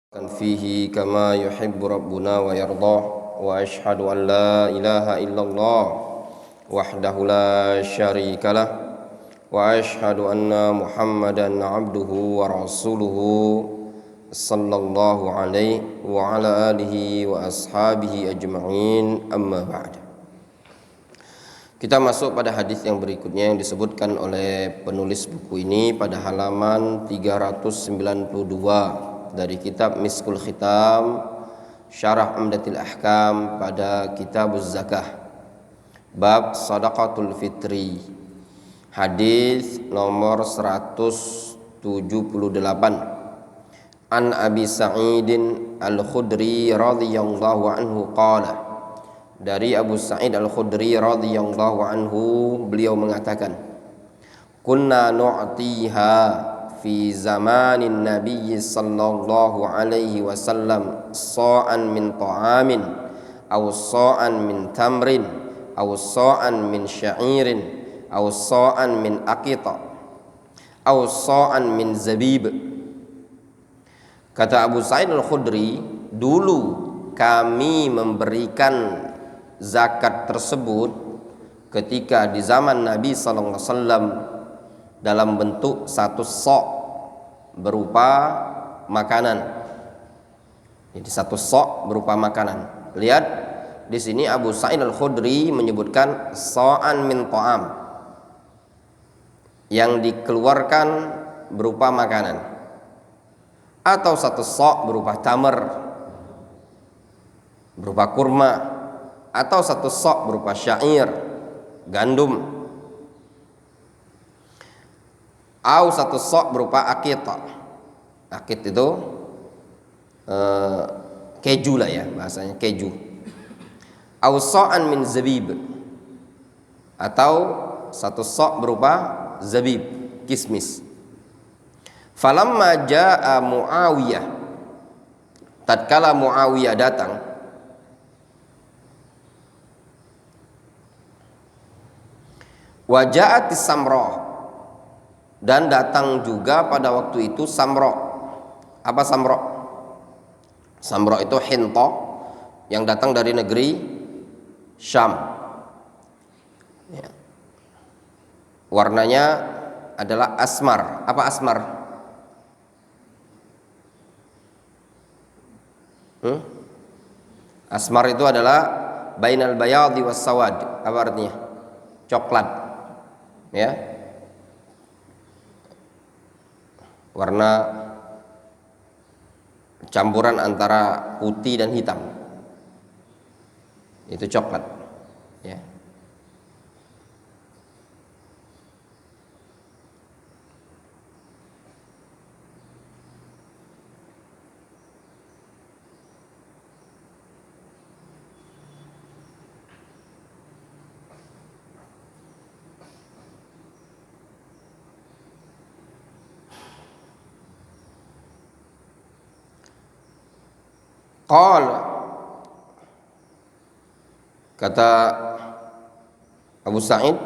فيه كما يحب ربنا ويرضاه وأشهد أن لا إله إلا الله وحده لا شريك له وأشهد أن محمدا عبده ورسوله صلى الله عليه وعلى آله وأصحابه أجمعين أما بعد. Kita masuk pada hadis yang berikutnya yang disebutkan oleh penulis buku ini pada halaman 392 dari kitab Miskul Khitam Syarah Umdatil Ahkam pada Kitabuz Zakah bab Shadaqatul Fitri, hadis nomor 178. An Abi Sa'idin Al-Khudri radhiyallahu anhu qala, dari Abu Sa'id Al-Khudri radhiyallahu anhu, beliau mengatakan, kunna nu'tiha fi zamanin Nabi sallallahu alaihi wasallam sa'an min ta'amin aw sa'an min tamrin aw sa'an min sya'irin aw sa'an min aqita aw sa'an min zabib. Kata Abu Sa'id Al-Khudri, dulu kami memberikan zakat tersebut ketika di zaman Nabi sallallahu alaihi wasallam dalam bentuk satu sok berupa makanan. Jadi satu sok berupa makanan. Lihat di sini Abu Sa'id Al-Khudri menyebutkan sa'an min ta'am, yang dikeluarkan berupa makanan, atau satu sok berupa tamar, berupa kurma, atau satu sok berupa syair, gandum, atau satu sok berupa akita. Akit itu keju lah ya, bahasanya keju. Au sa'an min zabib, atau satu sok berupa zabib, kismis. Falamma jaa Muawiyah, tatkala Muawiyah datang, wa ja'atis samra, dan datang juga pada waktu itu samro. Apa samro? Samro itu hinto yang datang dari negeri Syam ya. Warnanya adalah asmar. Apa asmar? Asmar itu adalah bainal bayadi was sawad. Apa artinya? Coklat ya, warna campuran antara putih dan hitam, itu coklat ya. Qala, kata Abu Sa'id,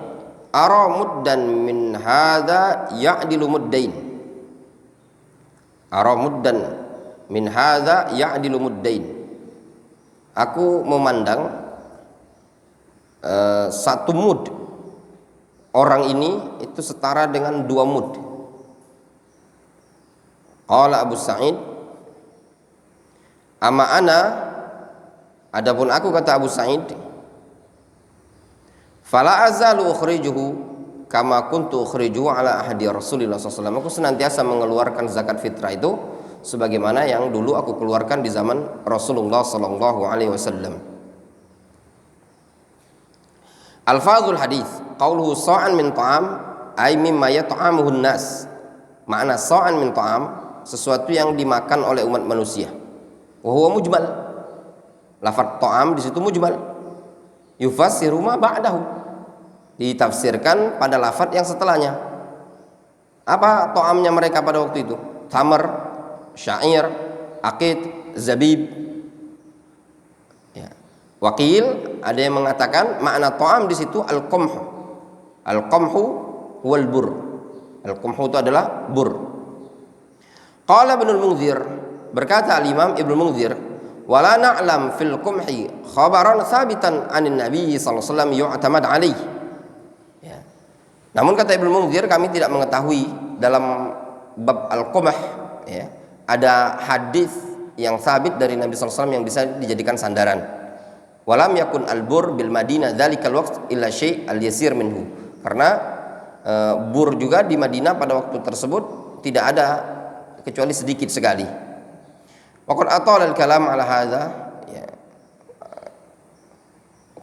ara muddan min hadza ya'dilu muddain. Ara muddan min hadza ya'dilu muddain. Aku memandang satu mud orang ini itu setara dengan 2 mud. Qala Abu Sa'id, ama ana, adapun aku, kata Abu Sa'id, fala azalu ukhrijuhu kama kuntu ukhrijuhu ala ahdi Rasulillah SAW. Aku senantiasa mengeluarkan zakat fitrah itu sebagaimana yang dulu aku keluarkan di zaman Rasulullah sallallahu alaihi wasallam. Alfazul hadis, qauluhu sa'an min ta'am ay mimma yat'amuhu an-nas. Makna sa'an min ta'am, sesuatu yang dimakan oleh umat manusia. Wa huwa mujmal. Lafaz ta'am di situ mujmal. Yufassiru ma ba'dahu, ditafsirkan pada lafaz yang setelahnya. Apa ta'amnya mereka pada waktu itu? Tamar, syair, aqid, zabib ya. Wakil ada yang mengatakan makna ta'am di situ al-qamh. Al-qamhu huwal bur. Al-qamhu itu adalah bur. Qala Ibnul Munzir, Berkata al-Imam Ibnu Munzir, "Wala na'lam fil qumhi khabaran thabitan 'anin Nabi sallallahu alaihi wasallam yu'tamad 'alaih." Ya. Namun kata Ibnu Munzir, kami tidak mengetahui dalam bab al-qumh ya, ada hadis yang sabit dari Nabi sallallahu alaihi wasallam yang bisa dijadikan sandaran. Walam yakun al-bur bil Madinah dzalikal waqt illa syai' al-yasir minhu. Karena bur juga di Madinah pada waktu tersebut tidak ada kecuali sedikit sekali. Waqad atala al-kalam ala hadza ya.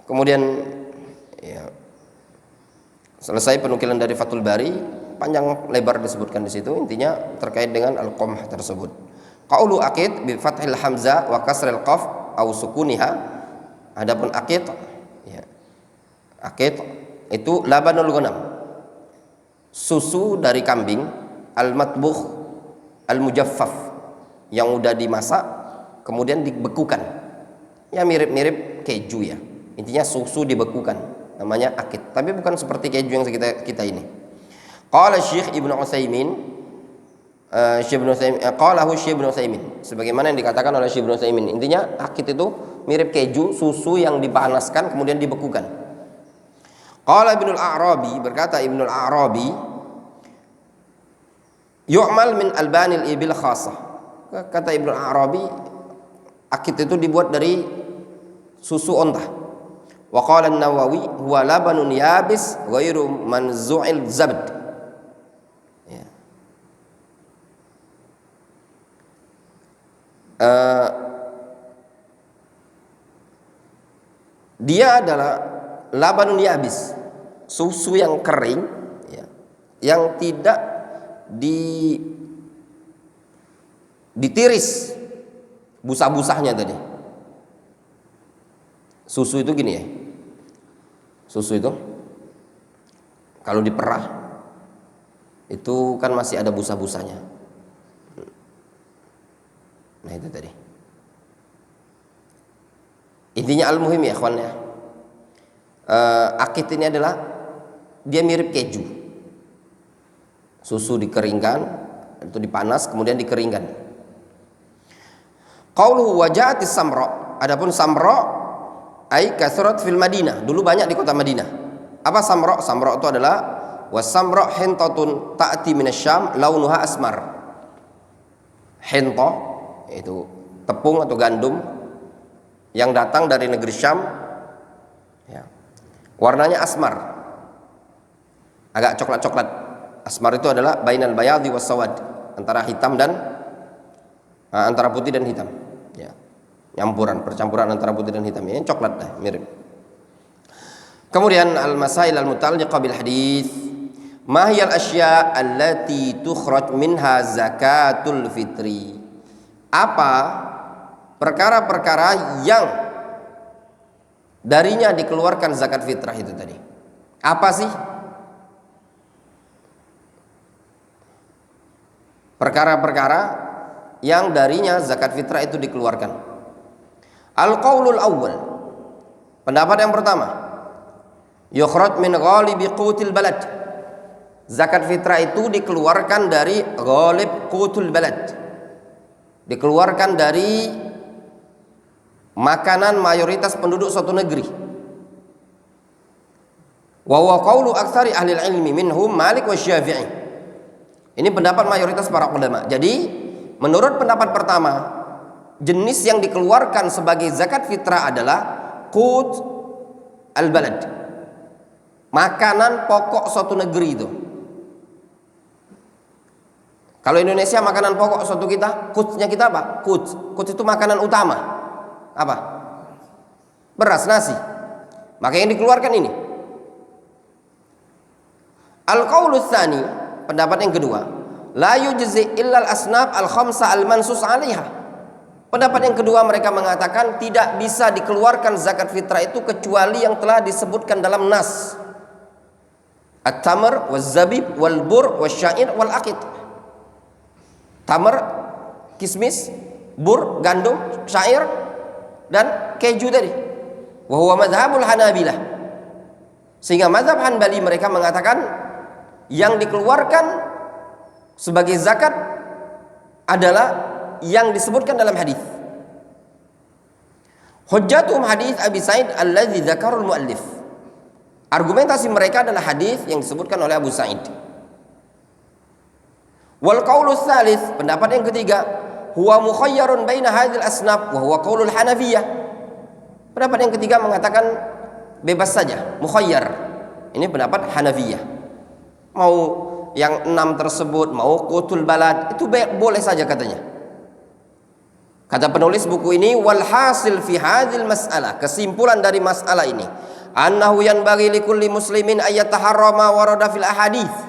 Kemudian ya, selesai penukilan dari Fathul Bari, panjang lebar disebutkan di situ, intinya terkait dengan al-qumh tersebut. Qaulu aqid bi fathil hamzah wa kasril qaf au sukuniha. Adapun aqid ya. Aqid itu labanul ghanam. Susu dari kambing, al-matbukh al-mujaffaf, yang udah dimasak kemudian dibekukan, ya mirip-mirip keju ya, intinya susu dibekukan, namanya akid, tapi bukan seperti keju yang kita ini. Qala Syekh Ibnu Utsaimin, qalahu Syekh Ibnu Utsaimin, sebagaimana yang dikatakan oleh Syekh Ibnu Utsaimin, intinya akid itu mirip keju, susu yang dipanaskan kemudian dibekukan. Qala Ibnu al-A'rabi, berkata Ibnu al-A'rabi, yu'mal min albanil ibil khassah. Kata Ibnu Arabi, akid itu dibuat dari susu onta. Wa qala an-Nawawi huwa labanun yabis ghairu manzu'il zabd. Ya. Dia adalah labanun yabis, susu yang kering ya, yang tidak ditiris busa-busanya tadi. Susu itu gini ya, susu itu kalau diperah itu kan masih ada busa-busanya. Nah itu tadi. Intinya al-muhim ya ikhwan ya, akid ini adalah dia mirip keju. Susu dikeringkan, itu dipanas kemudian dikeringkan. Qauluhu waja'atis samra. Adapun samra ai kasrat fil Madinah. Dulu banyak di kota Madinah. Apa samra? Samra itu adalah wasamra hintatun ta'ti minasyam launuha asmar. Hinta itu tepung atau gandum yang datang dari negeri Syam ya. Warnanya asmar, agak coklat-coklat. Asmar itu adalah bainal bayadhi was sawad, antara hitam dan antara putih dan hitam ya, percampuran antara putih dan hitam, ini coklat dah, mirip. Kemudian al-masail al-muta'alliqah bil hadis, ma hiya al-asya' allati tukhraj minha zakatul fitri. Apa perkara-perkara yang darinya dikeluarkan zakat fitrah itu tadi? Apa sih perkara-perkara yang darinya zakat fitrah itu dikeluarkan? Al-qaulul awwal, pendapat yang pertama, yukhraj min ghalibi qutil balad. Zakat fitrah itu dikeluarkan dari ghalib qutul balad, dikeluarkan dari makanan mayoritas penduduk suatu negeri. Wa huwa qaulu aktsari ahli ilmi minhum Malik wa Syafi'i. Ini pendapat mayoritas para ulama. Jadi menurut pendapat pertama, jenis yang dikeluarkan sebagai zakat fitrah adalah qut al-balad, makanan pokok suatu negeri itu. Kalau Indonesia makanan pokok suatu kita, qutnya kita apa? Qut itu makanan utama. Apa? Beras, nasi. Maka yang dikeluarkan ini. Al-qaulus tsani, pendapat yang kedua, la yujzi illal asnaf al-khamsa al-mansus 'alaiha. Pendapat yang kedua, mereka mengatakan tidak bisa dikeluarkan zakat fitrah itu kecuali yang telah disebutkan dalam nas. At-tamr waz-zabib wal-bur wasyair wal-aqid. Tamr, kismis, bur, gandum, syair dan keju tadi. Wa huwa madhhabul Hanabilah. Sehingga mazhab Hanbali mereka mengatakan yang dikeluarkan sebagai zakat adalah yang disebutkan dalam hadis. Hujjatuhum hadis Abi Sa'id alladzi dzakarul muallif. Argumentasi mereka adalah hadis yang disebutkan oleh Abu Sa'id. Wal qaulu tsalits, pendapat yang ketiga, huwa mukhayyarun baina hadhil asnaf wa huwa qaulul Hanafiyah. Pendapat yang ketiga mengatakan bebas saja, mukhayyar. Ini pendapat Hanafiyah. Mau yang 6 tersebut, mau qutul balad, itu boleh saja katanya. Kata penulis buku ini, wal hasil fi hadhil mas'alah, kesimpulan dari masalah ini, annahu yanbaghi likulli muslimin ayataharra ma warada fil ahadits.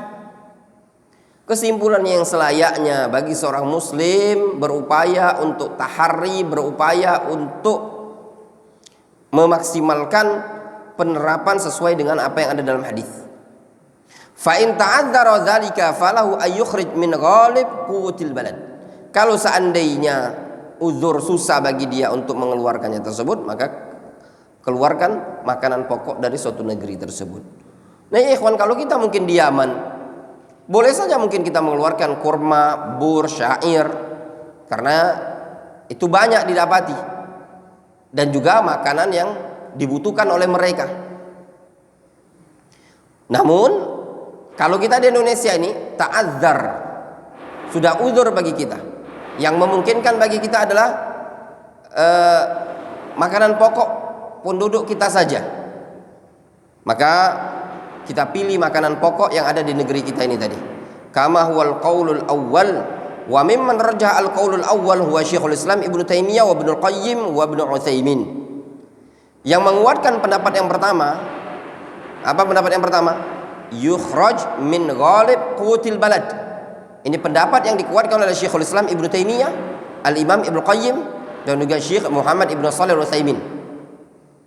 Kesimpulan yang selayaknya bagi seorang muslim berupaya untuk tahari, berupaya untuk memaksimalkan penerapan sesuai dengan apa yang ada dalam hadis. Fa in ta'adzara dzalika falahu ayyukhrij min ghalib qutil balad. Kalau seandainya uzur susah bagi dia untuk mengeluarkannya tersebut, maka keluarkan makanan pokok dari suatu negeri tersebut. Nah ya ikhwan, kalau kita mungkin di Yaman, boleh saja mungkin kita mengeluarkan kurma, bur, syair, karena itu banyak didapati dan juga makanan yang dibutuhkan oleh mereka. Namun kalau kita di Indonesia ini ta'azzar, sudah uzur bagi kita. Yang memungkinkan bagi kita adalah makanan pokok penduduk kita saja. Maka kita pilih makanan pokok yang ada di negeri kita ini tadi. Kama huwal qaulul awwal wa mimman rajah al qaulul awwal huwa Syekhul Islam Ibnu Taimiyah wa Ibnu Qayyim wa Ibnu Utsaimin. Yang menguatkan pendapat yang pertama, apa pendapat yang pertama? Yukhraj min ghalib qutil balad. Ini pendapat yang dikuatkan oleh Syekhul Islam Ibnu Taimiyah, Al-Imam Ibnu Qayyim, dan juga Syekh Muhammad Ibnu Shalih Al-Utsaimin.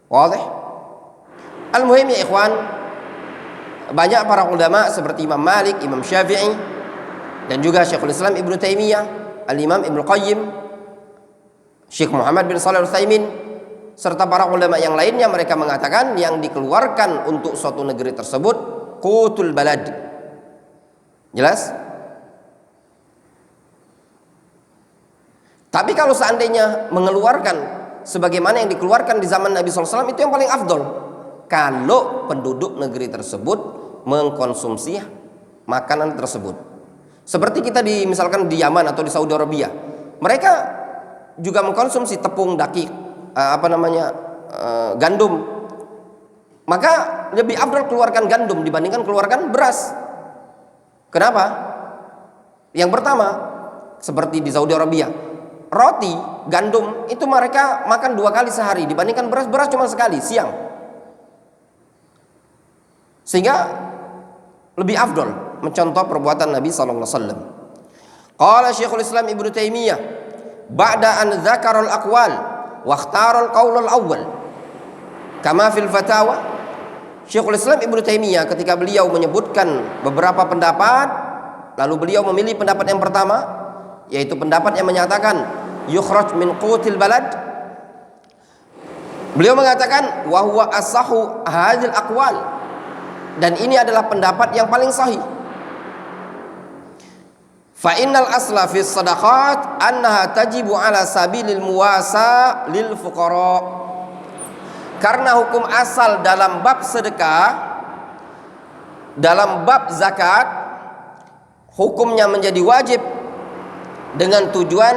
Wazi? Al-muhim ya ikhwan, banyak para ulama seperti Imam Malik, Imam Syafi'i, dan juga Syekhul Islam Ibnu Taimiyah, Al-Imam Ibnu Qayyim, Syekh Muhammad bin Shalih Al-Utsaimin, serta para ulama yang lainnya, mereka mengatakan yang dikeluarkan untuk suatu negeri tersebut qutul balad. Jelas? Tapi kalau seandainya mengeluarkan sebagaimana yang dikeluarkan di zaman Nabi SAW, itu yang paling afdol. Kalau penduduk negeri tersebut mengkonsumsi makanan tersebut, seperti kita misalkan di Yaman atau di Saudi Arabia, mereka juga mengkonsumsi tepung, dakik, gandum. Maka lebih afdol keluarkan gandum dibandingkan keluarkan beras. Kenapa? Yang pertama, seperti di Saudi Arabia, roti, gandum itu mereka makan 2 kali sehari dibandingkan beras cuma sekali, siang. Sehingga lebih afdol mencontoh perbuatan Nabi sallallahu alaihi wasallam. Qala Syekhul Islam Ibnu Taimiyah ba'da an dzakara al-aqwal wa ikhtara al-qaul al-awwal kama fil fatawa. Syekhul Islam Ibnu Taimiyah ketika beliau menyebutkan beberapa pendapat, lalu beliau memilih pendapat yang pertama, yaitu pendapat yang menyatakan yukhraj min qutil balad. Beliau mengatakan wa huwa asahu hadzal aqwal, dan ini adalah pendapat yang paling sahih. Fa innal asla fi sadaqat annaha tajibu ala sabilil muwasa lil fuqara. Karena hukum asal dalam bab sedekah, dalam bab zakat, hukumnya menjadi wajib dengan tujuan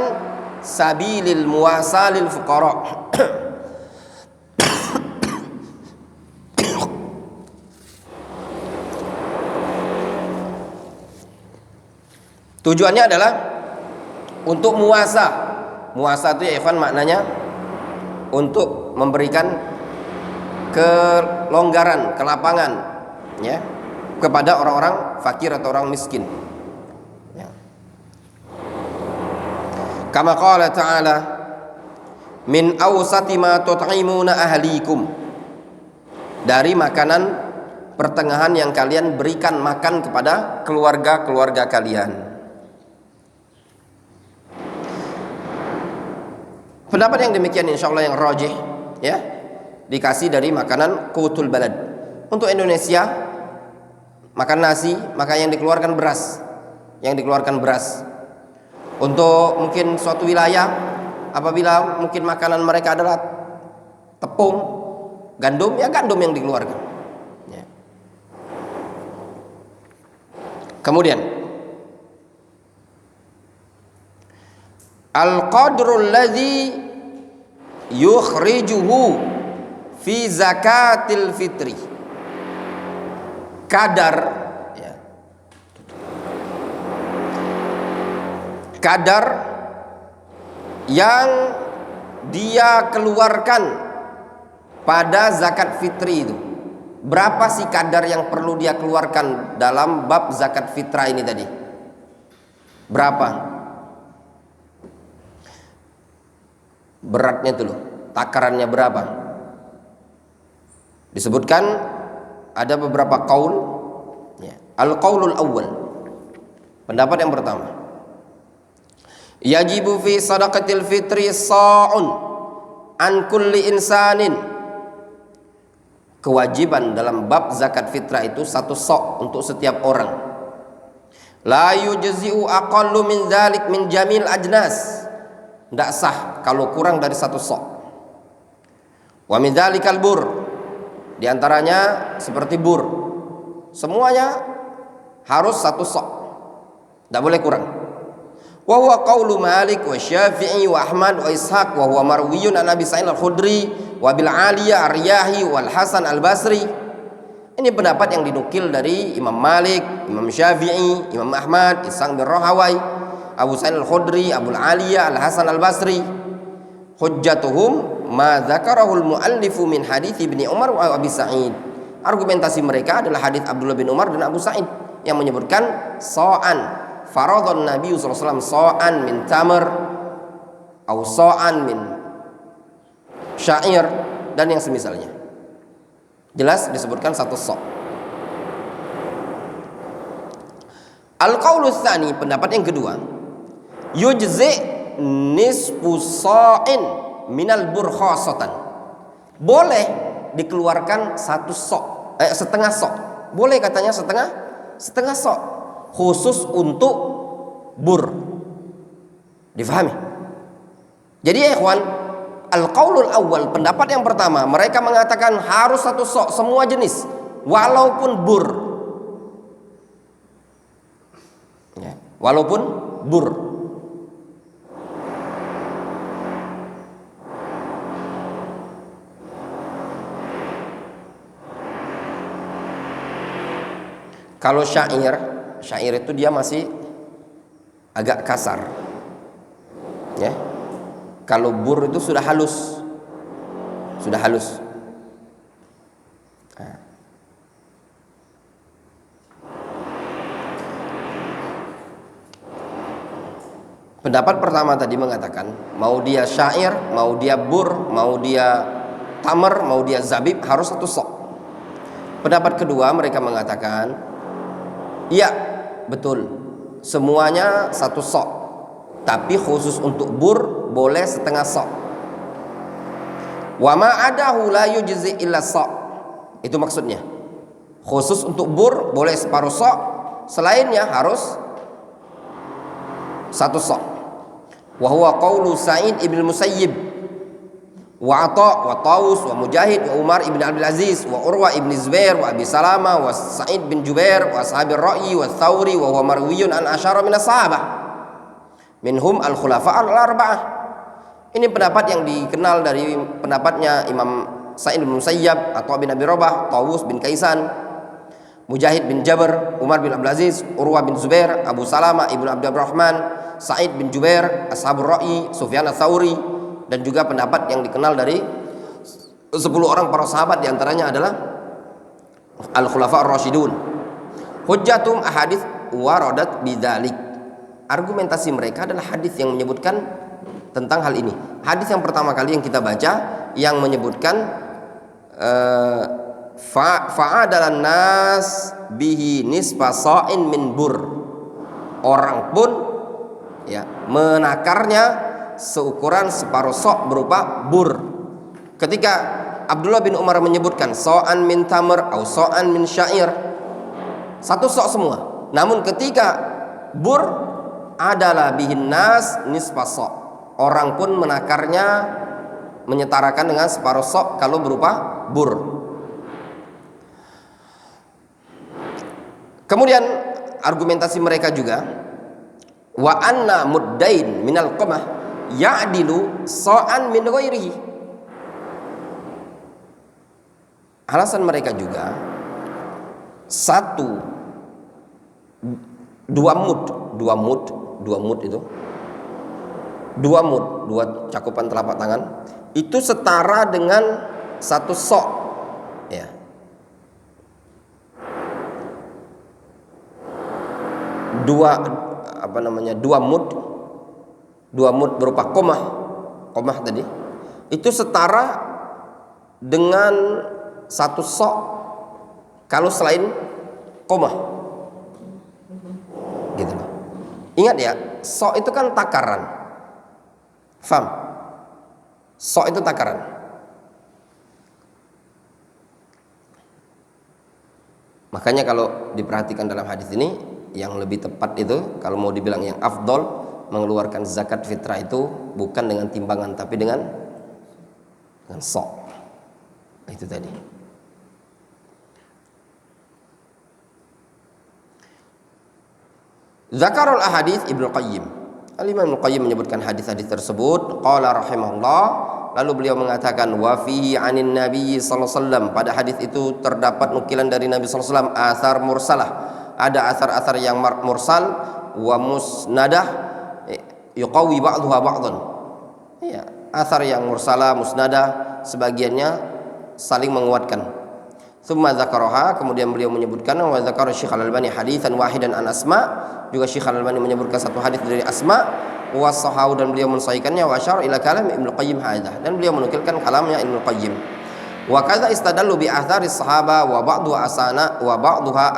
sabilil muwasalil fuqara. Tujuannya adalah untuk muasa. Muasa itu ya ikhwan maknanya untuk memberikan kelonggaran, kelapangan ya kepada orang-orang fakir atau orang miskin. Kama qala ta'ala min awsati ma tut'imuna ahlikum, dari makanan pertengahan yang kalian berikan makan kepada keluarga-keluarga kalian. Pendapat yang demikian insyaallah yang rajih ya, dikasih dari makanan qutul balad. Untuk Indonesia makan nasi, maka yang dikeluarkan beras. Untuk mungkin suatu wilayah, apabila mungkin makanan mereka adalah tepung, gandum, ya gandum yang dikeluarkan. Ya. Kemudian al-qadrul ladzi yukhrijuhu fi zakatil fitri, kadar, ya, kadar yang dia keluarkan pada zakat fitri itu. Berapa sih kadar yang perlu dia keluarkan dalam bab zakat fitrah ini tadi? Berapa? Beratnya itu loh, takarannya berapa? Disebutkan ada beberapa qaul, ya. Al-qaulul awwal, pendapat yang pertama, yajibu fi sadaqatil fitri sa'un an kulli insanin, kewajiban dalam bab zakat fitrah itu satu sok untuk setiap orang. La yujzi'u aqallu min dzalik min jamil ajnas, tidak sah kalau kurang dari satu sok. Wa min dzalikal bur, di antaranya seperti bur, semuanya harus satu sok, tidak boleh kurang. Wa huwa qaulu Malik wa Syafi'i wa Ahmad wa Ishaq wa huwa marwiyun an Abi Sa'id al-Khudri wa bil Aliyah ar-Riyahi wal Hasan al-Basri. Ini pendapat yang dinukil dari Imam Malik, Imam Syafi'i, Imam Ahmad, Ishaq bin Rahawai, Abu Sa'id al-Khudri, Abu Aliyah, al-Hasan al-Basri. Hujjatuhum ma dzakarahul muallifu min hadits Ibnu Umar wa Abi Sa'id. Argumentasi mereka adalah hadits Abdullah bin Umar dan Abu Sa'id yang menyebutkan sa'an faradhan Nabi sallallahu alaihi wasallam sa'an min tamr atau sa'an min syair dan yang semisalnya. Jelas disebutkan satu sa'. Al-qaulu tsani, pendapat yang kedua, yujzi nisfu sa'in minal bur khasatan, boleh dikeluarkan satu sa', setengah sa', boleh katanya setengah sa', khusus untuk bur. Difahami? Jadi ya ikhwan, al-qaulul awal, pendapat yang pertama, mereka mengatakan harus satu sok semua jenis walaupun bur, ya, walaupun bur. Kalau syair itu dia masih agak kasar, ya. Kalau bur itu sudah halus, Nah. Pendapat pertama tadi mengatakan mau dia syair, mau dia bur, mau dia tamar, mau dia zabib, harus satu sok. Pendapat kedua mereka mengatakan, iya betul, semuanya satu sok, tapi khusus untuk bur boleh setengah sok. Wa ma adahu la yujzi illa sok, itu maksudnya. Khusus untuk bur boleh separuh sok, selainnya harus satu sok. Wa huwa qaulu Sa'id ibn Musayyib wa Atha wa Tawus wa Mujahid wa Umar ibn Abdul Aziz wa Urwa ibn Zubair wa Abi Salama wa Sa'id bin Jubair wa ashabi ar-ra'yi wa Thawri wa huwa marwiyun an asyara min as-sahabah minhum al-khulafa al-arba'ah. Ini pendapat yang dikenal dari pendapatnya Imam Sa'id bin Musayyab, Atha bin Abi Rabah, Tawus bin Kaisan, Mujahid bin Jabr, Umar bin Abdul Aziz, Urwa bin Zubair, Abu Salama ibn Abdurrahman, Sa'id bin Jubair, ashabur ra'yi, Sufyan ats-Tsauri, dan juga pendapat yang dikenal dari 10 orang para sahabat, diantaranya adalah al-khulafa ar-rasyidun. Hujjatum ahadits waradat bidzalik, argumentasi mereka adalah hadis yang menyebutkan tentang hal ini. Hadis yang pertama kali yang kita baca yang menyebutkan fa'adalan nas bihi nisfa sa'in min bur, orang pun ya menakarnya seukuran separuh sok berupa bur. Ketika Abdullah bin Umar menyebutkan sa'an min tamr atau sa'an min syair, satu sok semua. Namun ketika bur adalah bihin nas nisfa sa'. Orang pun menakarnya, menyetarakan dengan separuh sa' kalau berupa bur. Kemudian argumentasi mereka juga, wa anna muddain minal qamah ya'dilu sa'an min ghairihi. Alasan mereka juga, dua mud, dua cakupan telapak tangan itu setara dengan satu sok, ya. Dua mud berupa komah tadi itu setara dengan satu sok kalau selain komah, gitu loh. Ingat ya, sok itu kan takaran, faham? Sok itu takaran. Makanya kalau diperhatikan dalam hadis ini, yang lebih tepat itu kalau mau dibilang yang afdol, mengeluarkan zakat fitrah itu bukan dengan timbangan tapi dengan sok. Itu tadi. Zakarul ahadits Ibnu Qayyim. Al-Imam Ibnu Qayyim menyebutkan hadis-hadis tersebut. Qala rahimahullah, lalu beliau mengatakan wa fihi 'anin Nabi sallallahu alaihi wasallam, pada hadis itu terdapat nukilan dari Nabi sallallahu alaihi wasallam, athar mursalah, ada asar-asar yang mursal, wa musnadah yuqawi ba'daha ba'dhan. Ya, asar yang mursalah, musnadah, sebagiannya saling menguatkan. Tsumma dzakaraha, kemudian beliau menyebutkan wa dzakara Syekh Al-Albani haditsan wahidan an Asma, juga Syekh Al-Albani menyebutkan satu hadis dari Asma, wa sahahu, dan beliau mensahihkannya, wa asyara ila kalam Ibnu Qayyim hadza, dan beliau menukilkan kalamnya Ibnu Qayyim. Wa kadza istadallu bi atharis sahaba wa ba'duha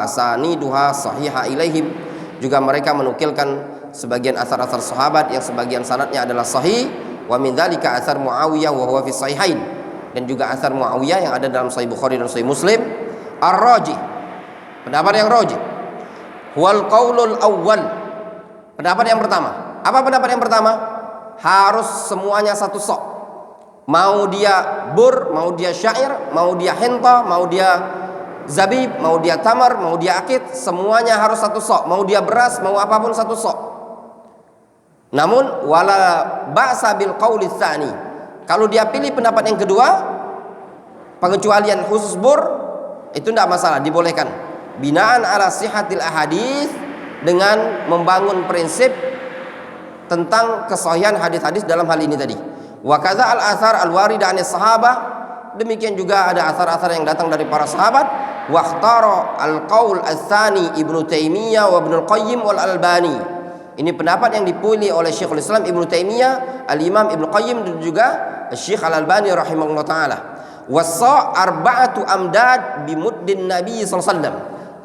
asaniduha sahiha ilaihim, juga mereka menukilkan sebagian asar-asar sahabat yang sebagian sanadnya adalah sahih. Wa min dzalika athar Muawiyah wa huwa fi sahihain, dan juga asar Muawiyah yang ada dalam Sahih Bukhari dan Sahih Muslim. Ar-rajih, pendapat yang rajih, wal qaulul awwal, pendapat yang pertama. Apa pendapat yang pertama? Harus semuanya satu sok. Mau dia bur, mau dia syair, mau dia henta, mau dia zabib, mau dia tamar, mau dia akid, semuanya harus satu sok. Mau dia beras, mau apapun satu sok. Namun wala ba'sa bil qauli tsani, kalau dia pilih pendapat yang kedua, pengecualian khusus bur, itu tidak masalah, dibolehkan. Binaan ala sihatil ahadits, dengan membangun prinsip tentang kesahihan hadis-hadis dalam hal ini tadi. Wa kadza al-athar al-warida 'anis sahabah, demikian juga ada asar-asar yang datang dari para sahabat. Wa ikhtara al-qaul ats-tsani Ibnu Taimiyah wa Ibnu Qayyim wal Albani. Ini pendapat yang dipilih oleh Syekhul Islam Ibnu Taimiyah, Al-Imam Ibnu Qayyim, dan juga Syekh Al-Albani rahimahullah taala. Wasa arba'atu amdad bimuddin Nabi sallallahu alaihi wasallam.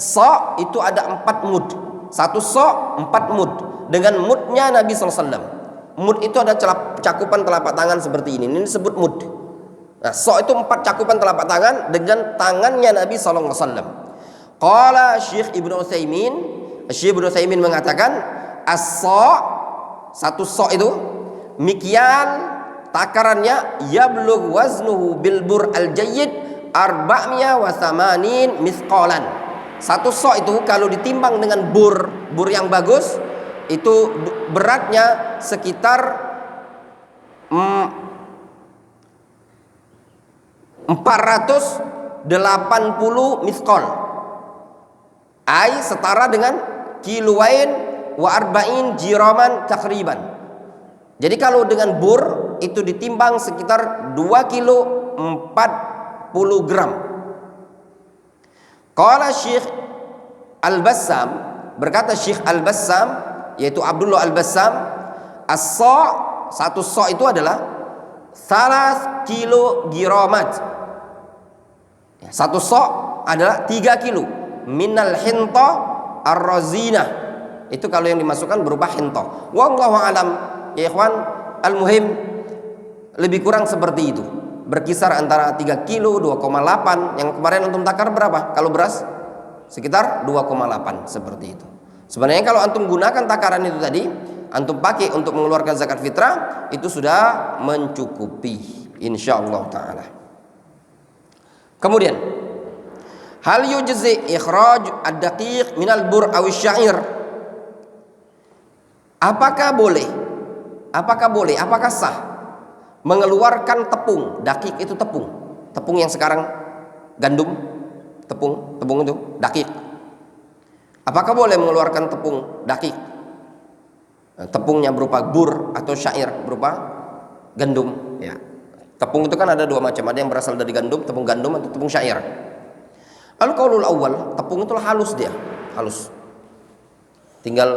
Sa itu ada 4 mud. Satu sa 4 mud dengan mudnya Nabi sallallahu alaihi wasallam. Mud itu ada cakupan telapak tangan seperti ini. Ini disebut mud. Nah, sa itu 4 cakupan telapak tangan dengan tangannya Nabi sallallahu alaihi wasallam. Qala Syekh Ibnu Utsaimin mengatakan, as-sa, satu sa itu mikyal, takarannya yablugh waznuhu bil bur al-jayyid 480 misqalan. Satu sa itu kalau ditimbang dengan bur yang bagus, itu beratnya sekitar 480 misqal. Ai setara dengan kiloain wa arba'in jiraman takriban. Jadi kalau dengan bur itu ditimbang sekitar 2 kilo 40 gram. Qala Syekh Al-Bassam, berkata Syekh Al-Bassam, yaitu Abdullah Al-Bassam, as-sa, satu sa itu adalah 3 kilo giramat. Satu sa adalah 3 kilo minal hinta ar-razinah. Itu kalau yang dimasukkan berupa hinta. Wallahu alam ya ikhwan, al-muhim lebih kurang seperti itu. Berkisar antara 3 kilo 2,8. Yang kemarin antum takar berapa? Kalau beras sekitar 2,8 seperti itu. Sebenarnya kalau antum gunakan takaran itu tadi, antum pakai untuk mengeluarkan zakat fitrah, itu sudah mencukupi insyaallah taala. Kemudian, hal yujzi ikhraj ad-daqiq minal bur aw asy-sya'ir? Apakah boleh? Apakah sah mengeluarkan tepung? Daqiq itu tepung. Tepung yang sekarang gandum, tepung itu daqiq. Apakah boleh mengeluarkan tepung daqiq? Tepungnya berupa bur atau syair berupa gandum, ya. Tepung itu kan ada dua macam, ada yang berasal dari gandum, tepung gandum atau tepung syair. Al-qaulul awal, tepung itu halus dia, halus. Tinggal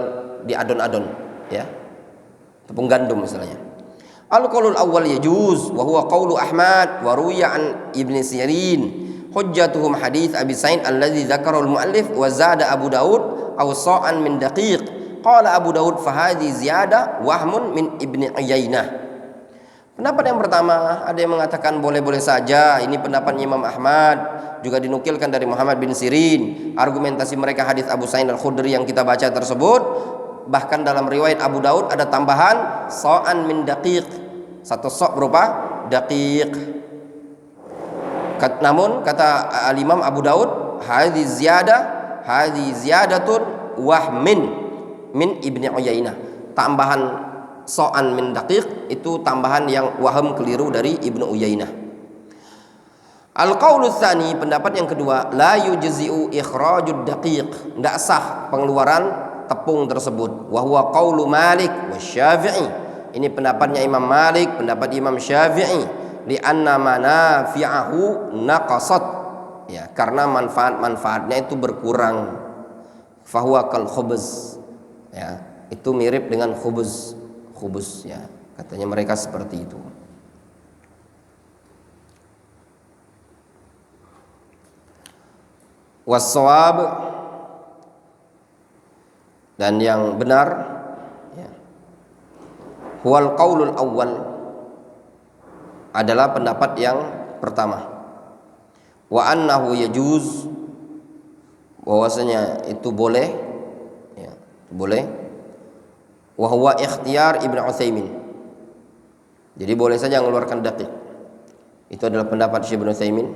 diadon-adon, ya. Tepung gandum misalnya. Al-qaulul awal yajuz wa huwa qaulu Ahmad wa ruwiya an Ibnu Sirin. Hujjatuhum hadits Abi Sa'id alladzi dzakarahu al-muallif wa zada Abu Daud aw sa'an min daqiq. Qala Abu Daud fa hadhi ziyada wahmun min Ibni Uyainah. Pendapat yang pertama, ada yang mengatakan boleh-boleh saja. Ini pendapat Imam Ahmad, juga dinukilkan dari Muhammad bin Sirin. Argumentasi mereka hadis Abu Sa'id Al-Khudri yang kita baca tersebut. Bahkan dalam riwayat Abu Daud ada tambahan sa'an min daqiq, satu sok berupa daqiq. Namun kata Al-Imam Abu Daud, hadhi ziyadatun wahmin min Ibni Uyainah. Tambahan so'an min daqiq itu tambahan yang waham keliru dari Ibnu Uyainah. Al-qaulu tsani, pendapat yang kedua, la yujzi'u ikhrajud daqiq, tidak sah pengeluaran tepung tersebut. Wa huwa qaulu Malik wa Syafi'i. Ini pendapatnya Imam Malik, pendapat Imam Syafi'i. Li'anna manafi'ahu naqasat, ya, karena manfaatnya itu berkurang. Fahuwa kal khubuz, ya, itu mirip dengan khubuz, ya, katanya mereka seperti itu. Wassawab, dan yang benar, ya, huwal qaulul awwal, adalah pendapat yang pertama. Wa annahu yajuz, bahwasanya itu boleh, ya, boleh. Wa huwa ikhtiyar Ibnu Utsaimin, jadi boleh saja mengeluarkan daqiq. Itu adalah pendapat Syekh Ibnu Utsaimin.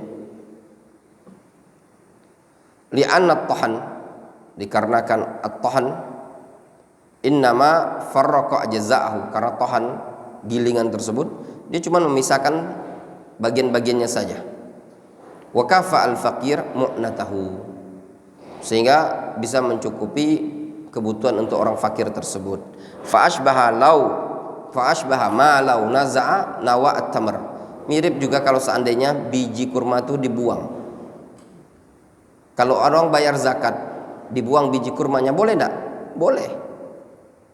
Li'anna at-tahan, dikarenakan at-tahan innama farraqa ajza'ahu, karena tahan gilingan tersebut dia cuma memisahkan bagian-bagiannya saja. Wa kafa al-faqir mu'natahu, sehingga bisa mencukupi kebutuhan untuk orang fakir tersebut. Fa ashbaha ma law naza'a nawa at-tamr, mirip juga kalau seandainya biji kurma itu dibuang. Kalau orang bayar zakat dibuang biji kurmanya, boleh enggak? Boleh.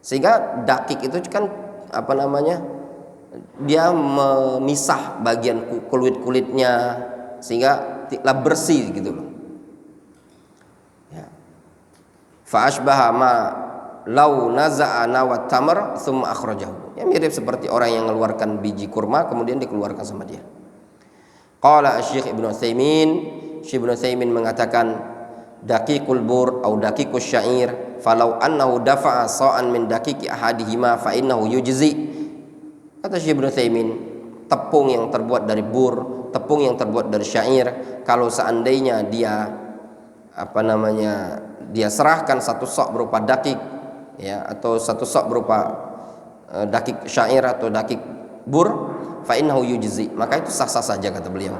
Sehingga daqiq itu kan apa namanya? Dia memisah bagian kulit-kulitnya sehingga tidak bersih gitu loh. Ya. Fa ashbaha ma law naza'a nawat tamar thumma akhrajahu. Ya, mirip seperti orang yang mengeluarkan biji kurma kemudian dikeluarkan sama dia. Qala Syekh Ibnu Utsaimin mengatakan daqiqul bur atau daqiqus syair falau annahu dafa'a sa'an min daqiqi ahadihima fa innahu yujzi. Kata Syekh Ibnu Utsaimin, tepung yang terbuat dari bur, tepung yang terbuat dari syair, kalau seandainya dia dia serahkan satu sok berupa daqiq, ya, atau satu sok berupa daqiq syair atau daqiq bur, fa innahu yujzi, maka itu sah-sah saja kata beliau.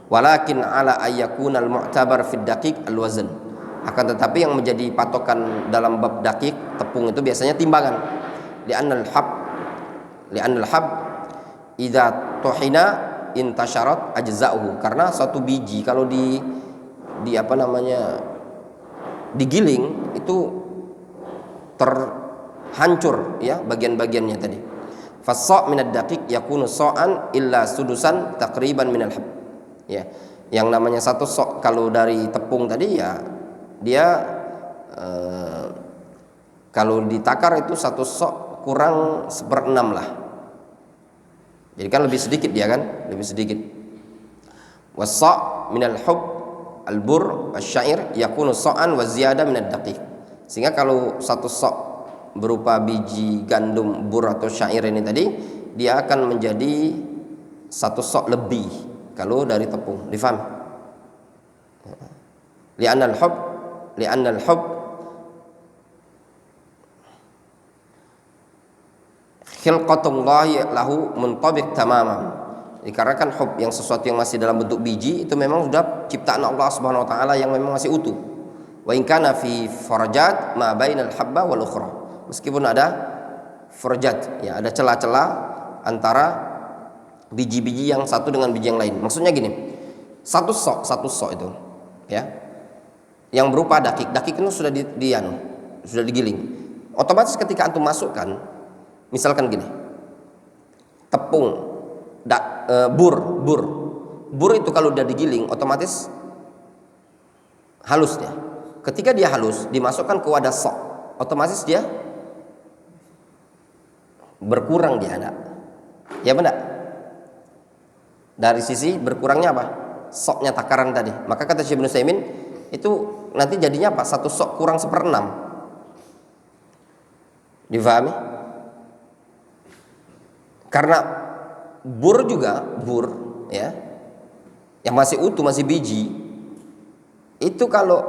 Walakin ala ayyakuna al-mu'tabar fi daqiq al-wazn, akan tetapi yang menjadi patokan dalam bab daqiq tepung itu biasanya timbangan. Li'annal hab idza tuhina intasharat ajza'uhu, karena satu biji kalau digiling itu terhancur, ya, bagian-bagiannya tadi. Fas-sa' min ad-daqiq yakunu sa'an illa sudusan taqriban min al-hab, ya, yang namanya satu sok kalau dari tepung tadi, ya, dia kalau ditakar itu satu sok kurang 1/6 lah. Jadi kan lebih sedikit dia kan, lebih sedikit. Was-sa' minal hub al-bur asy-syair yakunu sa'an wa ziyada min ad-daqiq. Sehingga kalau satu sok berupa biji gandum, bur atau syair ini tadi, dia akan menjadi satu sok lebih kalau dari tepung. Difahami? Li'annal hub khilqatullahi lahu muntabiq tamaman. Dikarenakan hub yang sesuatu yang masih dalam bentuk biji itu memang sudah ciptaan Allah Subhanahu wa taala yang memang masih utuh. Wa in kana fi farajat ma bainal habba wal ukhra. Meskipun ada farajat, ya ada celah-celah antara biji-biji yang satu dengan biji yang lain. Maksudnya gini. Satu sok itu, ya. Yang berupa dakik itu sudah sudah digiling. Otomatis ketika antum masukkan, misalkan gini. Tepung bur itu kalau udah digiling otomatis halus dia. Ketika dia halus dimasukkan ke wadah sok, otomatis dia berkurang dia ada. Ya benar. Dari sisi berkurangnya apa? Soknya takaran tadi. Maka kata Syekh Ibnu Utsaimin itu nanti jadinya apa? Satu sok kurang 1/6. Difahami? Karena bur ya yang masih utuh, masih biji itu kalau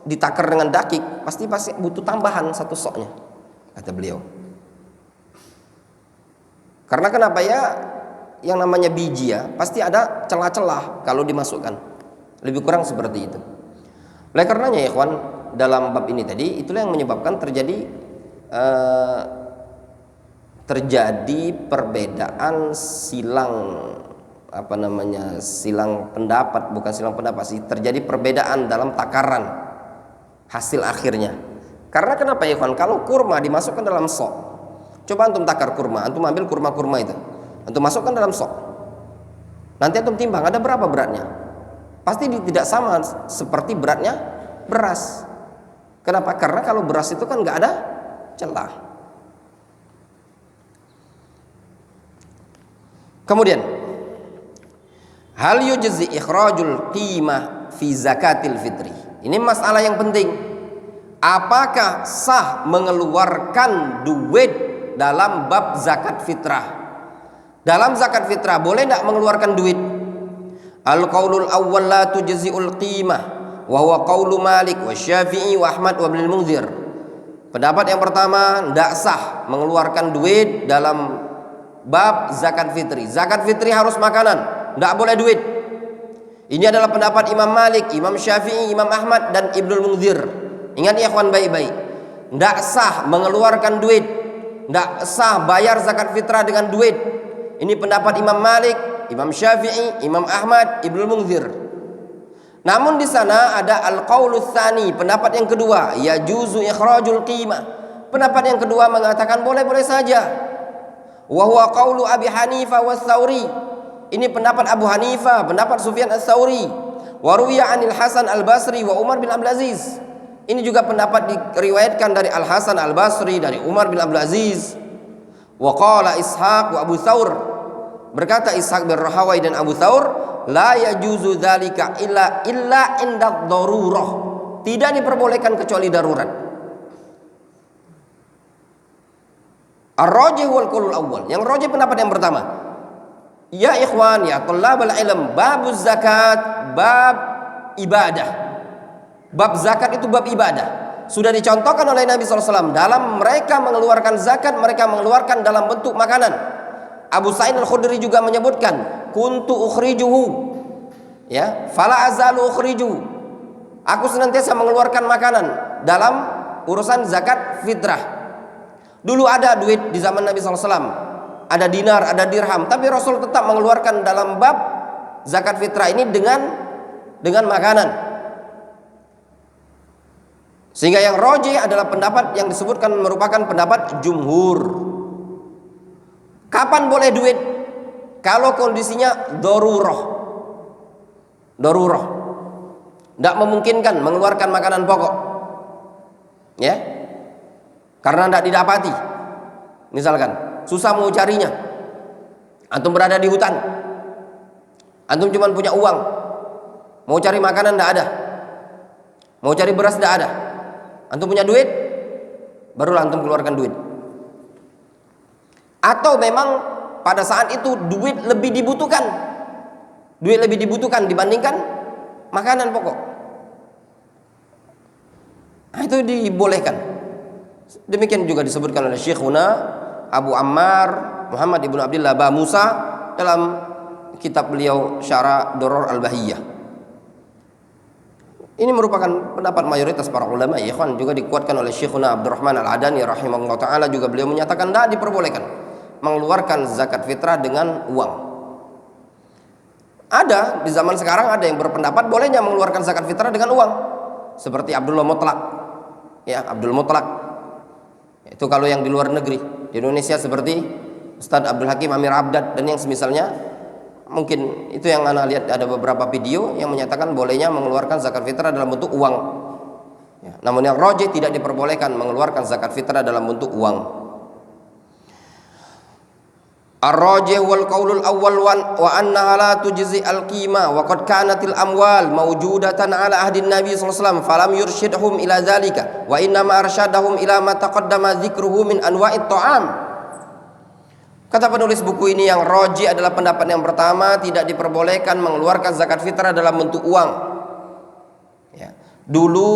ditakar dengan dakik pasti butuh tambahan satu soknya, kata beliau. Karena kenapa ya, yang namanya biji ya pasti ada celah-celah kalau dimasukkan, lebih kurang seperti itu. Oleh karenanya ya ikhwan, dalam bab ini tadi itulah yang menyebabkan terjadi perbedaan silang pendapat, bukan silang pendapat sih, terjadi perbedaan dalam takaran hasil akhirnya. Karena kenapa ya kawan? Kalau kurma dimasukkan dalam sok, coba antum takar kurma, antum ambil kurma itu, antum masukkan dalam sok, nanti antum timbang ada berapa beratnya, pasti tidak sama seperti beratnya beras. Kenapa? Karena kalau beras itu kan nggak ada celah. Kemudian hal yujzi ikhrajul qimah fi zakatil fitri. Ini masalah yang penting. Apakah sah mengeluarkan duit dalam bab zakat fitrah? Dalam zakat fitrah boleh tidak mengeluarkan duit? Al-qaulul awwal la tujzi'ul qimah wa huwa qaulu Malik wa Syafi'i wa Ahmad wa Ibnu Munzir. Pendapat yang pertama, tidak sah mengeluarkan duit dalam bab zakat fitri. Zakat fitri harus makanan, tidak boleh duit. Ini adalah pendapat Imam Malik, Imam Syafi'i, Imam Ahmad dan Ibnu Munzir. Ingat ya ikhwan baik-baik, tidak sah mengeluarkan duit, tidak sah bayar zakat fitrah dengan duit. Ini pendapat Imam Malik, Imam Syafi'i, Imam Ahmad, Ibnu Munzir. Namun di sana ada al-qaulus tsani, pendapat yang kedua, yajuzu ikhrajul qimah. Pendapat yang kedua mengatakan boleh-boleh saja. Wa huwa qaulu Abi Hanifah was Tsauri. Ini pendapat Abu Hanifah, pendapat Sufyan Ats-Tsauri. Wa ruwiya 'anil Hasan Al-Basri wa Umar bin Abdul Aziz. Ini juga pendapat diriwayatkan dari Al-Hasan Al-Basri, dari Umar bin Abdul Aziz. Wa qala Ishaq wa Abu Tsaur. Berkata Ishaq bin Rahawai dan Abu Tsaur, la yajuzu dzalika illa inda darurah. Tidak diperbolehkan kecuali darurat. Ar-rajih wal qaulul awwal. Yang rajih pendapat yang pertama. Ya ikhwan, ya thalabal ilm, babuz zakat, bab ibadah. Bab zakat itu bab ibadah. Sudah dicontohkan oleh Nabi SAW. Dalam mereka mengeluarkan zakat, mereka mengeluarkan dalam bentuk makanan. Abu Sa'id Al-Khudri juga menyebutkan, kuntu ukhrijuhu, ya, fala azalu ukhrijuhu. Aku senantiasa mengeluarkan makanan dalam urusan zakat fitrah. Dulu ada duit di zaman Nabi SAW, ada dinar, ada dirham, tapi Rasul tetap mengeluarkan dalam bab zakat fitrah ini dengan makanan. Sehingga yang rajih adalah pendapat yang disebutkan merupakan pendapat jumhur. Kapan boleh duit? Kalau kondisinya darurah. Tidak memungkinkan mengeluarkan makanan pokok, ya, karena tidak didapati. Misalkan susah mau carinya, antum berada di hutan, antum cuma punya uang, mau cari makanan tidak ada, mau cari beras tidak ada, Antum punya duit, barulah antum keluarkan duit. Atau memang pada saat itu duit lebih dibutuhkan. Duit lebih dibutuhkan dibandingkan makanan pokok. Nah, itu dibolehkan. Demikian juga disebutkan oleh Syekhuna Abu Ammar Muhammad ibnu Abdullah Ba Musa dalam kitab beliau Syarah Duror Al-Bahiyah. Ini merupakan pendapat mayoritas para ulama, ya ikhwan, juga dikuatkan oleh Syekhuna Abdurrahman Al-Adani rahimahullah taala, juga beliau menyatakan tidak diperbolehkan mengeluarkan zakat fitrah dengan uang. Ada di zaman sekarang ada yang berpendapat bolehnya mengeluarkan zakat fitrah dengan uang, seperti Abdullah Mutlaq, ya Abdul Mutlaq. Itu kalau yang di luar negeri. Di Indonesia seperti Ustadz Abdul Hakim Amir Abdad dan yang semisalnya. Mungkin itu yang anda lihat, ada beberapa video yang menyatakan bolehnya mengeluarkan zakat fitrah dalam bentuk uang, ya, namun yang rajih tidak diperbolehkan mengeluarkan zakat fitrah dalam bentuk uang. Ar-rajih wal qaulul awwal wa annaha la tujzi al-qimah wa qad kanatil amwal mawjudatan ala ahdin nabi sallallahu alaihi wasallam falam yurshidhum ila dzalika wa inna ma arsyadahum ila ma taqaddama dzikruhu min anwa'it ta'am. Kata penulis buku ini, yang rajih adalah pendapat yang pertama, tidak diperbolehkan mengeluarkan zakat fitrah dalam bentuk uang. Ya. Dulu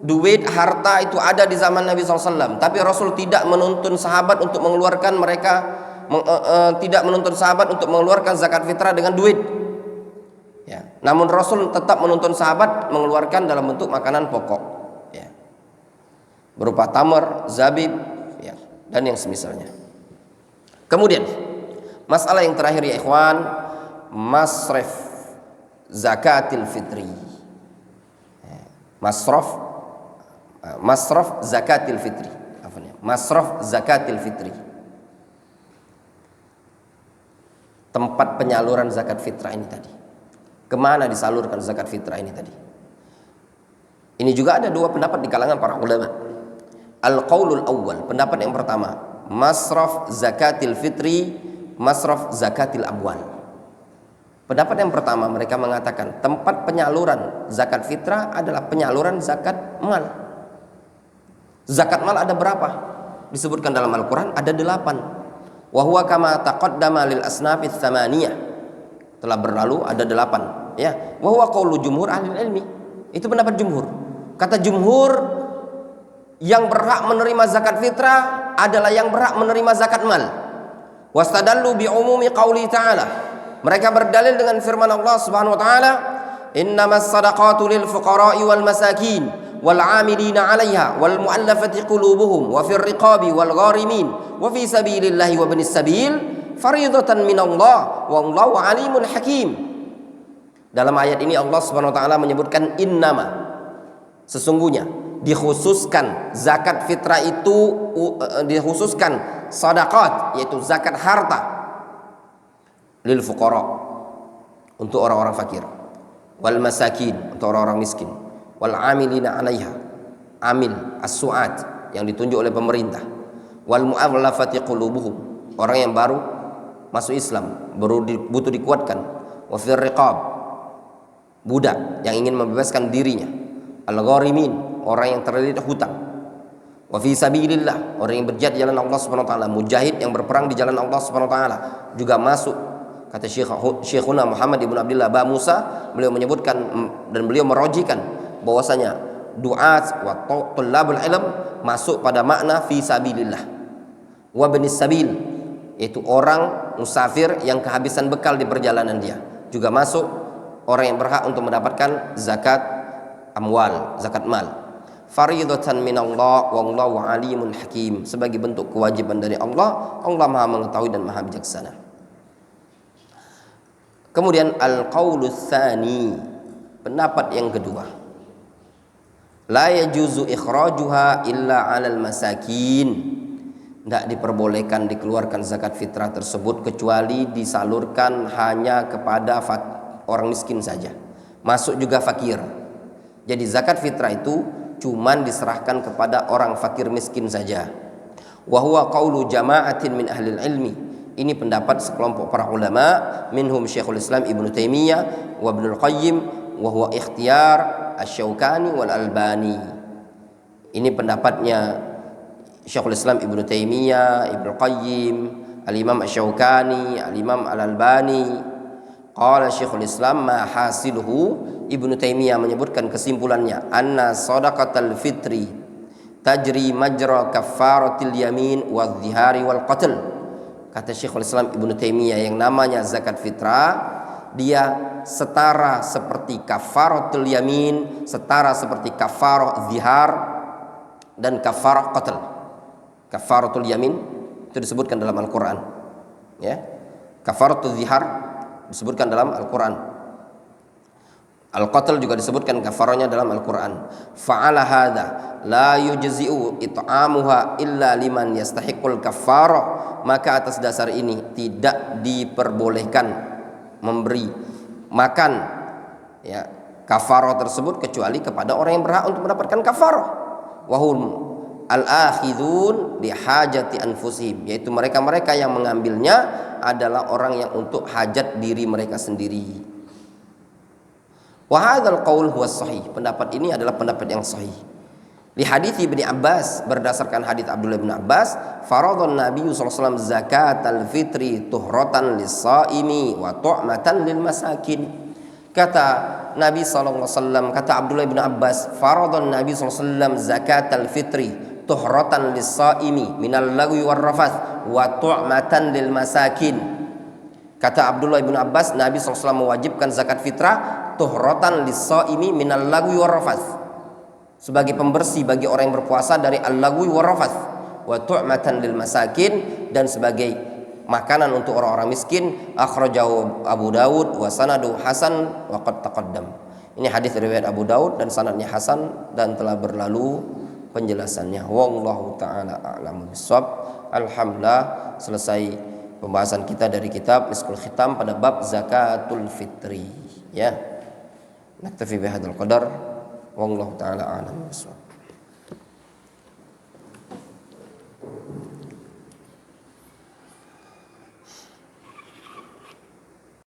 duit, harta itu ada di zaman Nabi SAW, tapi Rasul tidak menuntun sahabat untuk mengeluarkan tidak menuntun sahabat untuk mengeluarkan zakat fitrah dengan duit. Ya. Namun Rasul tetap menuntun sahabat mengeluarkan dalam bentuk makanan pokok, ya, berupa tamar, zabib, ya, dan yang semisalnya. Kemudian masalah yang terakhir ya ikhwan, masraf zakatil fitri. Masraf zakatil fitri. Masraf zakatil fitri. Tempat penyaluran zakat fitrah ini tadi. Kemana disalurkan zakat fitrah ini tadi? Ini juga ada dua pendapat di kalangan para ulama. Al-qaulul awwal, pendapat yang pertama, masraf zakatil fitri, masraf zakatil amwal. Pendapat yang pertama, mereka mengatakan tempat penyaluran zakat fitrah adalah penyaluran zakat mal. Zakat mal ada berapa? Disebutkan dalam Al-Quran ada 8. Wa huwa kama taqaddama lil asnafits tsamaniyah. Telah berlalu ada 8, ya. Wa huwa qaulu jumhur ahli ilmi. Itu pendapat jumhur. Kata jumhur, yang berhak menerima zakat fitrah adalah yang berhak menerima zakat mal. Wastadallu bi umumi qauli ta'ala. Mereka berdalil dengan firman Allah Subhanahu wa taala, "Innamas shadaqatu lil fuqara'i wal masakin wal 'amilina 'alaiha wal mu'allafati qulubuhum wa fir riqabi wal gharimin wa fi sabilillahi wa ibnis sabil fariidatan minallah wallahu 'alimun hakim." Dalam ayat ini Allah Subhanahu wa taala menyebutkan innama, sesungguhnya, dikhususkan zakat fitrah itu, dikhususkan sedekah yaitu zakat harta lil fuqara, untuk orang-orang fakir, wal masakin, untuk orang-orang miskin, wal amilina 'alaiha, amil as-su'at yang ditunjuk oleh pemerintah, wal mu'allafati qulubuhum, orang yang baru masuk Islam, baru butuh dikuatkan, wa fir riqab, budak yang ingin membebaskan dirinya, al-gharimin, orang yang terlilit hutang, wa fi sabilillah, orang yang berjihad di jalan Allah Subhanahu wa taala, mujahid yang berperang di jalan Allah Subhanahu wa taala juga masuk. Kata Syekhuna Muhammad ibnu Abdullah Ba Musa, beliau menyebutkan dan beliau merojikan bahwasanya du'at wa tullabul ilm masuk pada makna fi sabilillah. Wa ibnis sabil, yaitu orang musafir yang kehabisan bekal di perjalanan dia, juga masuk orang yang berhak untuk mendapatkan zakat amwal, zakat mal. Faridatan minallah wallahu alimun hakim, sebagai bentuk kewajiban dari Allah. Allah Maha mengetahui dan Maha bijaksana. Kemudian al-qaulus tsani, pendapat yang kedua, la yajuzu ikhrajuha illa 'alal masakin, tidak diperbolehkan dikeluarkan zakat fitrah tersebut kecuali disalurkan hanya kepada orang miskin saja, masuk juga fakir. Jadi zakat fitrah itu cuman diserahkan kepada orang fakir miskin saja. Wa huwa qaulu jama'atin min ahli ilmi, ini pendapat sekelompok para ulama, minhum Syekhul Islam Ibnu Taimiyah wa Ibnul Qayyim wa huwa ikhtiyar Asy-Syaukani wal Albani. Ini pendapatnya Syekhul Islam Ibnu Taimiyah, Ibnu Qayyim, Al-Imam Asy-Syaukani, Al-Imam Al-Albani. Qala Syekhul Islam ma hasiluhu, Ibnu Taimiyah menyebutkan kesimpulannya, anna shadaqatal fitri tajri majra kaffaratil yamin wadh-dhihari wal qatl. Kata Syekhul Islam Ibnu Taimiyah, yang namanya zakat fitrah dia setara seperti kafaratul yamin, setara seperti kafarah zihar dan kafarah qatl. Kafaratul yamin itu disebutkan dalam Al-Qur'an, ya. Kafaratul zihar disebutkan dalam Al-Qur'an. Al-qatl juga disebutkan kafarahnya dalam Al-Qur'an. Fa'ala hadza la yujzi'u it'amuha illa liman yastahiqul kafarah. Maka atas dasar ini tidak diperbolehkan memberi makan, ya, kafarah tersebut kecuali kepada orang yang berhak untuk mendapatkan kafarah. Wahum al-akhidun bihajati anfusihim, yaitu mereka-mereka yang mengambilnya adalah orang yang untuk hajat diri mereka sendiri. Wa hadzal qaul huwa sahih, pendapat ini adalah pendapat yang sahih. Di hadits Ibnu Abbas, berdasarkan hadits Abdullah bin Abbas, faradhan Nabi sallallahu alaihi wasallam zakatal fitri tuhratan lis-shaimi wa tu'matan lil masakin. Kata Nabi sallallahu alaihi wasallam, kata Abdullah bin Abbas, faradhan Nabi sallallahu alaihi wasallam zakatal fitri tuhratan lis-shaimi minal lagwi war rafath wa tu'matan lil masakin. Kata Abdullah bin Abbas, Nabi sallallahu alaihi wasallam mewajibkan zakat fitrah tuhratan lis-shaimi minal lagwi war rafath, sebagai pembersih bagi orang yang berpuasa dari al-lagwi wa rafath, wa tu'matan lil masakin, dan sebagai makanan untuk orang-orang miskin. Akhrajahu Abu Daud wa sanadu hasan wa qad taqaddam. Ini hadis riwayat Abu Daud dan sanadnya hasan dan telah berlalu penjelasannya. Wallahu taala a'lamu bissawab. Alhamdulillah, selesai pembahasan kita dari kitab Miskul Khitam pada bab zakatul fitri, ya. Naktafi bihadzal qadar. Wallahu ta'ala a'lam bishawab.